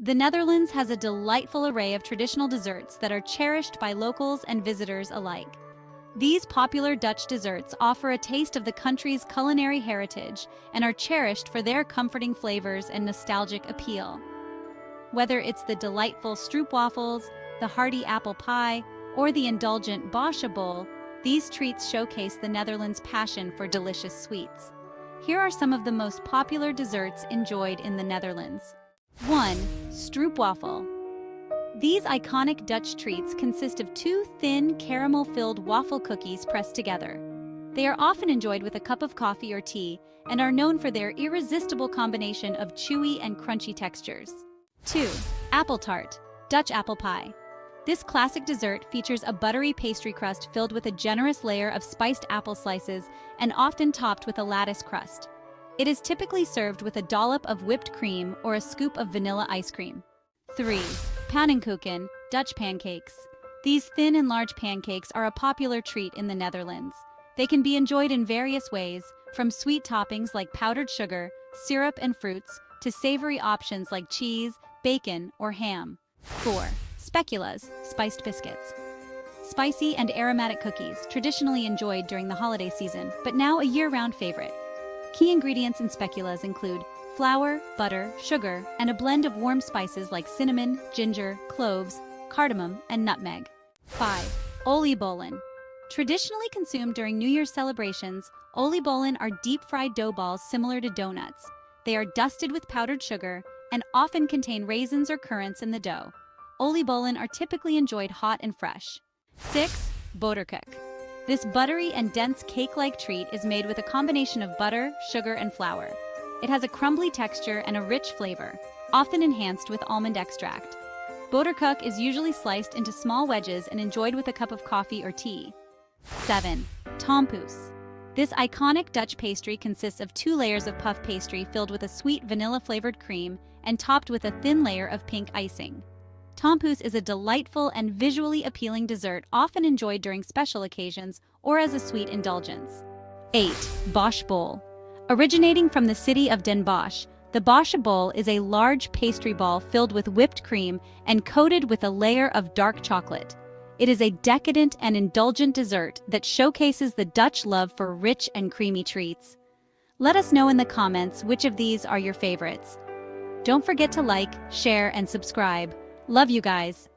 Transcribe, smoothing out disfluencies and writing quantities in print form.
The Netherlands has a delightful array of traditional desserts that are cherished by locals and visitors alike. These popular Dutch desserts offer a taste of the country's culinary heritage and are cherished for their comforting flavors and nostalgic appeal. Whether it's the delightful stroopwafels, the hearty apple pie, or the indulgent borscht, these treats showcase the Netherlands' passion for delicious sweets. Here are some of the most popular desserts enjoyed in the Netherlands. 1. Stroopwafel. These iconic Dutch treats consist of two thin, caramel-filled waffle cookies pressed together. They are often enjoyed with a cup of coffee or tea and are known for their irresistible combination of chewy and crunchy textures. 2. Apple tart, Dutch apple pie. This classic dessert features a buttery pastry crust filled with a generous layer of spiced apple slices and often topped with a lattice crust. It is typically served with a dollop of whipped cream or a scoop of vanilla ice cream. 3. Pannenkoeken, Dutch pancakes. These thin and large pancakes are a popular treat in the Netherlands. They can be enjoyed in various ways, from sweet toppings like powdered sugar, syrup, and fruits, to savory options like cheese, bacon, or ham. 4. Speculoos, spiced biscuits. Spicy and aromatic cookies, traditionally enjoyed during the holiday season, but now a year-round favorite. Key ingredients in speculoos include flour, butter, sugar, and a blend of warm spices like cinnamon, ginger, cloves, cardamom, and nutmeg. 5. Oliebollen. Traditionally consumed during New Year's celebrations, oliebollen are deep-fried dough balls similar to donuts. They are dusted with powdered sugar and often contain raisins or currants in the dough. Oliebollen are typically enjoyed hot and fresh. 6. Boterkoek. This buttery and dense cake-like treat is made with a combination of butter, sugar, and flour. It has a crumbly texture and a rich flavor, often enhanced with almond extract. Boterkoek is usually sliced into small wedges and enjoyed with a cup of coffee or tea. 7. Tompoes. This iconic Dutch pastry consists of 2 layers of puff pastry filled with a sweet vanilla-flavored cream and topped with a thin layer of pink icing. Tompoes is a delightful and visually appealing dessert often enjoyed during special occasions or as a sweet indulgence. 8. Boschbol. Originating from the city of Den Bosch, the boschbol is a large pastry ball filled with whipped cream and coated with a layer of dark chocolate. It is a decadent and indulgent dessert that showcases the Dutch love for rich and creamy treats. Let us know in the comments which of these are your favorites. Don't forget to like, share, and subscribe. Love you guys!